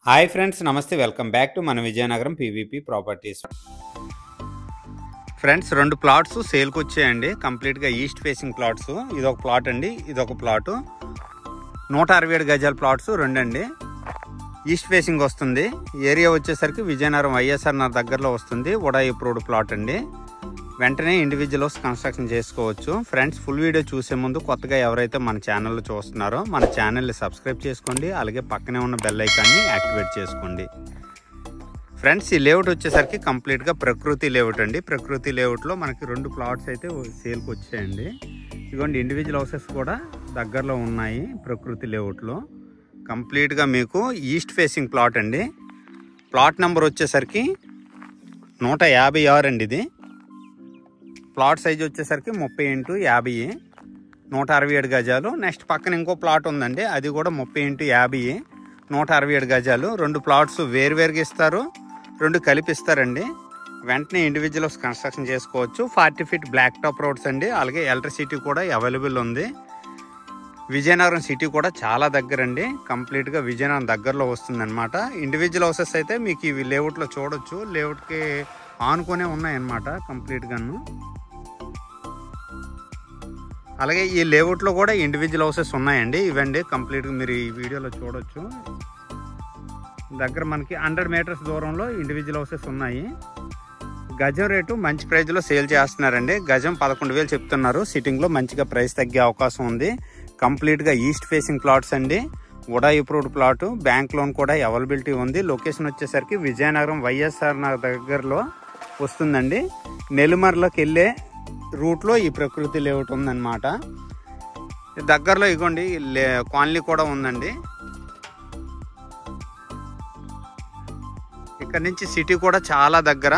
Hi friends, నమస్తే. Welcome back to మన Vizianagaram PVP properties. Friends, 2 plots సేల్కి వచ్చాయండి. కంప్లీట్గా ఈస్ట్ ఫేసింగ్ ప్లాట్స్. ఇదొక ప్లాట్ అండి, ఇదొక ప్లాటు. 167 గజాల ప్లాట్స్ 2 అండి. ఈస్ట్ ఫేసింగ్ వస్తుంది. ఏరియా వచ్చేసరికి విజయనగరం వైఎస్ఆర్ నగర్ దగ్గరలో వస్తుంది. ఉడాయి అప్రూవ్డ్ ప్లాట్ అండి. వెంటనే ఇండివిజువల్ హౌస్ కన్స్ట్రక్షన్ చేసుకోవచ్చు. ఫ్రెండ్స్, ఫుల్ వీడియో చూసే ముందు కొత్తగా ఎవరైతే మన ఛానల్లో చూస్తున్నారో మన ఛానల్ని సబ్స్క్రైబ్ చేసుకోండి. అలాగే పక్కనే ఉన్న బెల్ ఐకాన్ని యాక్టివేట్ చేసుకోండి. ఫ్రెండ్స్, ఈ లేఅవుట్ వచ్చేసరికి కంప్లీట్గా ప్రకృతి లేఅవుట్ అండి. ప్రకృతి లేఅవుట్లో మనకి 2 ప్లాట్స్ అయితే సేల్కి వచ్చాయండి. ఇదిగోండి, ఇండివిజువల్ హౌసెస్ కూడా దగ్గరలో ఉన్నాయి. ప్రకృతి లేఅవుట్లో కంప్లీట్గా మీకు ఈస్ట్ ఫేసింగ్ ప్లాట్ అండి. ప్లాట్ నెంబర్ వచ్చేసరికి 156 అండి. ఇది ప్లాట్ సైజ్ వచ్చేసరికి 30x50, 167 గజాలు. నెక్స్ట్ పక్కన ఇంకో ప్లాట్ ఉందండి, అది కూడా 30x50, 167 గజాలు. 2 ప్లాట్స్ వేరువేరుగా ఇస్తారు, 2 కలిపిస్తారండి. వెంటనే ఇండివిజువల్ హౌస్ కన్స్ట్రక్షన్ చేసుకోవచ్చు. 40 ఫీట్ బ్లాక్ టాప్ రోడ్స్ అండి. అలాగే ఎలక్ట్రిసిటీ కూడా అవైలబుల్ ఉంది. విజయనగరం సిటీ కూడా చాలా దగ్గర అండి. కంప్లీట్గా విజయనగరం దగ్గరలో వస్తుంది అనమాట. ఇండివిజువల్ హౌసెస్ అయితే మీకు ఇవి లేఅవుట్లో చూడొచ్చు. లేఅవుట్కి ఆనుకునే ఉన్నాయన్నమాట కంప్లీట్గాను. అలాగే ఈ లేఅవుట్లో కూడా ఇండివిజువల్ హౌసెస్ ఉన్నాయండి. ఇవండి కంప్లీట్గా మీరు ఈ వీడియోలో చూడొచ్చు. దగ్గర మనకి 100 మీటర్స్ దూరంలో ఇండివిజువల్ హౌసెస్ ఉన్నాయి. గజం రేటు మంచి ప్రైజ్లో సేల్ చేస్తున్నారండి. గజం 11,000 చెప్తున్నారు. సిట్టింగ్లో మంచిగా ప్రైస్ తగ్గే అవకాశం ఉంది. కంప్లీట్గా ఈస్ట్ ఫేసింగ్ ప్లాట్స్ అండి. ఉడాయి అప్రూవ్డ్ ప్లాట్. బ్యాంక్ లోన్ కూడా అవైలబిలిటీ ఉంది. లొకేషన్ వచ్చేసరికి విజయనగరం వైఎస్ఆర్ నగర్ దగ్గరలో వస్తుందండి. నెల్లిమర్లోకి వెళ్ళే రూట్లో ఈ ప్రకృతి లేఅవుట్ ఉందన్నమాట. దగ్గరలో ఇగోండి కాలనీ కూడా ఉందండి. ఇక్కడ నుంచి సిటీ కూడా చాలా దగ్గర.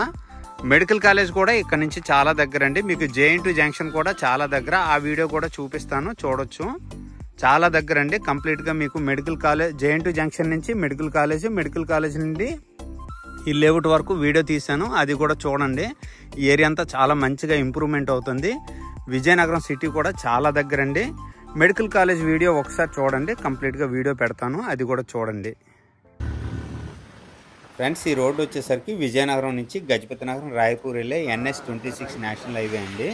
మెడికల్ కాలేజ్ కూడా ఇక్కడ నుంచి చాలా దగ్గర అండి. మీకు జేఎన్టీ జంక్షన్ కూడా చాలా దగ్గర. ఆ వీడియో కూడా చూపిస్తాను, చూడొచ్చు. చాలా దగ్గర అండి. కంప్లీట్గా మీకు మెడికల్ కాలేజ్, జేఎన్టీ జంక్షన్ నుంచి మెడికల్ కాలేజ్ నుండి ఈ లేఅవుట్ వరకు వీడియో తీశాను, అది కూడా చూడండి. ఈ ఏరియా అంతా చాలా మంచిగా ఇంప్రూవ్మెంట్ అవుతుంది. విజయనగరం సిటీ కూడా చాలా దగ్గర అండి. మెడికల్ కాలేజ్ వీడియో ఒకసారి చూడండి, కంప్లీట్గా వీడియో పెడతాను, అది కూడా చూడండి. ఫ్రెండ్స్, ఈ రోడ్డు వచ్చేసరికి విజయనగరం నుంచి గజపతి నగరం రాయపూర్ వెళ్ళే NH-26 నేషనల్ హైవే అండి.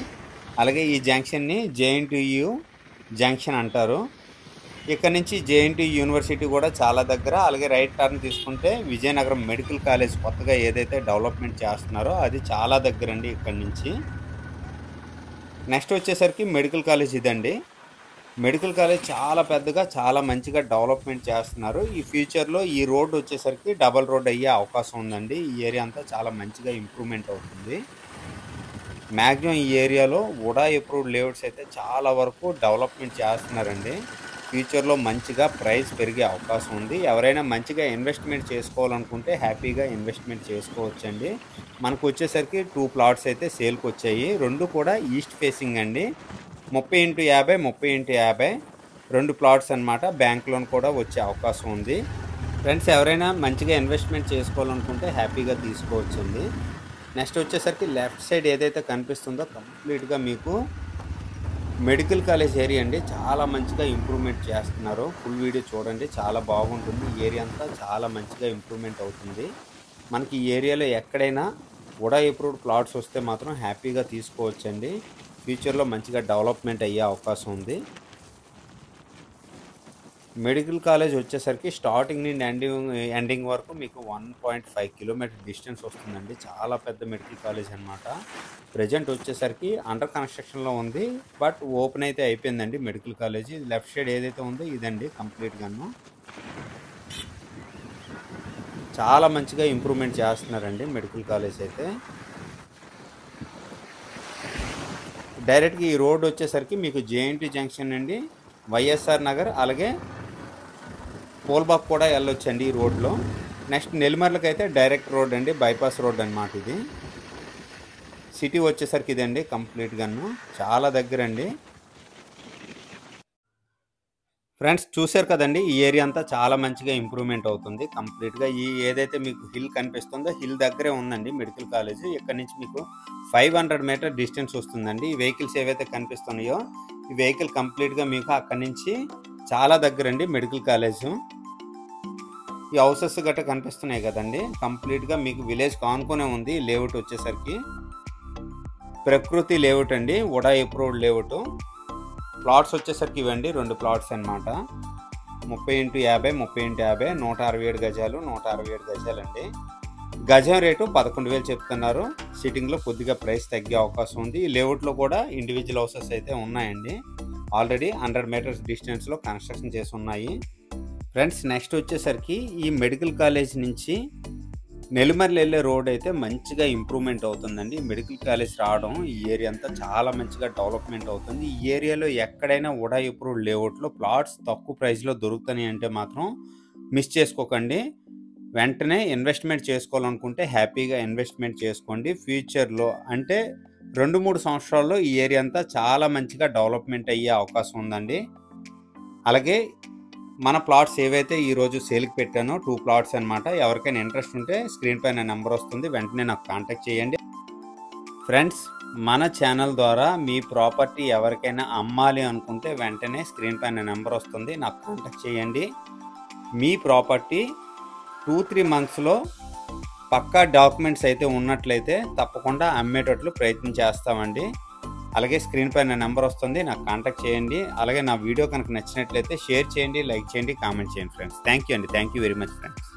అలాగే ఈ జంక్షన్ని JNTU జంక్షన్ అంటారు. ఇక్కడ నుంచి JNTU యూనివర్సిటీ కూడా చాలా దగ్గర. అలాగే రైట్ టర్న్ తీసుకుంటే విజయనగరం మెడికల్ కాలేజ్ కొత్తగా ఏదైతే డెవలప్మెంట్ చేస్తున్నారో అది చాలా దగ్గర అండి ఇక్కడ నుంచి. నెక్స్ట్ వచ్చేసరికి మెడికల్ కాలేజ్ ఇదండి. మెడికల్ కాలేజ్ చాలా పెద్దగా, చాలా మంచిగా డెవలప్మెంట్ చేస్తున్నారు. ఈ ఫ్యూచర్లో ఈ రోడ్ వచ్చేసరికి డబల్ రోడ్ అయ్యే అవకాశం ఉందండి. ఈ ఏరియా అంతా చాలా మంచిగా ఇంప్రూవ్మెంట్ అవుతుంది. మ్యాక్సిమం ఈ ఏరియాలో ఉడాయి అప్రూవ్డ్ లేఅవుట్స్ అయితే చాలా వరకు డెవలప్మెంట్ చేస్తున్నారండి. ఫ్యూచర్లో మంచిగా ప్రైస్ పెరిగే అవకాశం ఉంది. ఎవరైనా మంచిగా ఇన్వెస్ట్మెంట్ చేసుకోవాలనుకుంటే హ్యాపీగా ఇన్వెస్ట్మెంట్ చేసుకోవచ్చండి. మనకు వచ్చేసరికి 2 ప్లాట్స్ అయితే సేల్కి వచ్చాయి. 2 కూడా ఈస్ట్ ఫేసింగ్ అండి. 30x50, 30x50 2 ప్లాట్స్ అనమాట. బ్యాంక్ లోన్ కూడా వచ్చే అవకాశం ఉంది. ఫ్రెండ్స్, ఎవరైనా మంచిగా ఇన్వెస్ట్మెంట్ చేసుకోవాలనుకుంటే హ్యాపీగా తీసుకోవచ్చండి. నెక్స్ట్ వచ్చేసరికి లెఫ్ట్ సైడ్ ఏదైతే కనిపిస్తుందో కంప్లీట్గా మీకు మెడికల్ కాలేజ్ ఏరియా అండి. చాలా మంచిగా ఇంప్రూవ్మెంట్ చేస్తున్నారు. ఫుల్ వీడియో చూడండి, చాలా బాగుంటుంది. ఈ ఏరియా అంతా చాలా మంచిగా ఇంప్రూవ్మెంట్ అవుతుంది. మనకి ఈ ఏరియాలో ఎక్కడైనా ఉడాయి అప్రూవ్డ్ ప్లాట్స్ వస్తే మాత్రం హ్యాపీగా తీసుకోవచ్చండి. ఫ్యూచర్లో మంచిగా డెవలప్మెంట్ అయ్యే అవకాశం ఉంది. మెడికల్ కాలేజ్ వచ్చేసరికి స్టార్టింగ్ నుండి ఎండింగ్ వరకు మీకు 1.5 కిలోమీటర్ డిస్టెన్స్ వస్తుందండి. చాలా పెద్ద మెడికల్ కాలేజ్ అనమాట. ప్రజెంట్ వచ్చేసరికి అండర్ కన్స్ట్రక్షన్లో ఉంది, బట్ ఓపెన్ అయితే అయిపోయిందండి మెడికల్ కాలేజ్. లెఫ్ట్ సైడ్ ఏదైతే ఉందో ఇదండి కంప్లీట్గాను. చాలా మంచిగా ఇంప్రూవ్మెంట్ చేస్తున్నారండి మెడికల్ కాలేజ్ అయితే. డైరెక్ట్గా ఈ రోడ్ వచ్చేసరికి మీకు JNT జంక్షన్ నుండి వైఎస్ఆర్ నగర్ అలాగే పోల్బాగ్ కూడా వెళ్ళొచ్చండి ఈ రోడ్లో. నెక్స్ట్ నెల్లిమర్లకి అయితే డైరెక్ట్ రోడ్ అండి, బైపాస్ రోడ్ అనమాట ఇది. సిటీ వచ్చేసరికి ఇదండి కంప్లీట్గాను, చాలా దగ్గర అండి. ఫ్రెండ్స్, చూశారు కదండి, ఈ ఏరియా అంతా చాలా మంచిగా ఇంప్రూవ్మెంట్ అవుతుంది. కంప్లీట్గా ఈ ఏదైతే మీకు హిల్ కనిపిస్తుందో హిల్ దగ్గరే ఉందండి మెడికల్ కాలేజ్. ఇక్కడ నుంచి మీకు 500 మీటర్ డిస్టెన్స్ వస్తుందండి. ఈ వెహికల్స్ ఏవైతే కనిపిస్తున్నాయో ఈ వెహికల్ కంప్లీట్గా మీకు అక్కడి నుంచి చాలా దగ్గర అండి మెడికల్ కాలేజ్. ఈ హౌసెస్ గట్రా కనిపిస్తున్నాయి కదండి, కంప్లీట్గా మీకు విలేజ్ కానుకొనే ఉంది. లేఅవుట్ వచ్చేసరికి ప్రకృతి లేఅవుట్ అండి, ఉడా అప్రూవ్డ్ లేఅవుట్. ప్లాట్స్ వచ్చేసరికి ఇవ్వండి 2 ప్లాట్స్ అనమాట. 30x50, 30x50, 167 గజాలు, 167 గజాలండి. గజం రేటు 11,000 చెప్తున్నారు. సిట్టింగ్లో కొద్దిగా ప్రైస్ తగ్గే అవకాశం ఉంది. ఈ లేఅవుట్లో కూడా ఇండివిజువల్ హౌసెస్ అయితే ఉన్నాయండి. ఆల్రెడీ 100 మీటర్స్ డిస్టెన్స్లో కన్స్ట్రక్షన్ చేసి ఉన్నాయి. ఫ్రెండ్స్, నెక్స్ట్ వచ్చేసరికి ఈ మెడికల్ కాలేజ్ నుంచి నెల్లిమర్ల వెళ్ళే రోడ్ అయితే మంచిగా ఇంప్రూవ్మెంట్ అవుతుందండి. మెడికల్ కాలేజ్ రావడం ఈ ఏరియా అంతా చాలా మంచిగా డెవలప్మెంట్ అవుతుంది. ఈ ఏరియాలో ఎక్కడైనా ఉడా అప్రూవ్డ్ లేఅవుట్లో ప్లాట్స్ తక్కువ ప్రైస్లో దొరుకుతాయి అంటే మాత్రం మిస్ చేసుకోకండి. వెంటనే ఇన్వెస్ట్మెంట్ చేసుకోవాలనుకుంటే హ్యాపీగా ఇన్వెస్ట్మెంట్ చేసుకోండి. ఫ్యూచర్లో అంటే 2-3 సంవత్సరాల్లో ఈ ఏరియా అంతా చాలా మంచిగా డెవలప్మెంట్ అయ్యే అవకాశం ఉందండి. అలాగే మన ప్లాట్స్ ఏవైతే ఈరోజు సేల్కి పెట్టానో 2 ప్లాట్స్ అనమాట. ఎవరికైనా ఇంట్రెస్ట్ ఉంటే స్క్రీన్ పైన నెంబర్ వస్తుంది, వెంటనే నాకు కాంటాక్ట్ చేయండి. ఫ్రెండ్స్, మన ఛానల్ ద్వారా మీ ప్రాపర్టీ ఎవరికైనా అమ్మాలి అనుకుంటే వెంటనే స్క్రీన్ పైన నెంబర్ వస్తుంది, నాకు కాంటాక్ట్ చేయండి. మీ ప్రాపర్టీ 2-3 మంత్స్లో పక్కా డాక్యుమెంట్స్ అయితే ఉన్నట్లయితే తప్పకుండా అమ్మేటట్లు ప్రయత్నం చేస్తామండి. అలాగే స్క్రీన్ పైన నెంబర్ వస్తుంది, నాకు కాంటాక్ట్ చేయండి. అలాగే నా వీడియో కనుక నచ్చినట్లయితే షేర్ చేయండి, లైక్ చేయండి, కామెంట్ చేయండి ఫ్రెండ్స్. థ్యాంక్ యూ అండి. Thank you very much friends.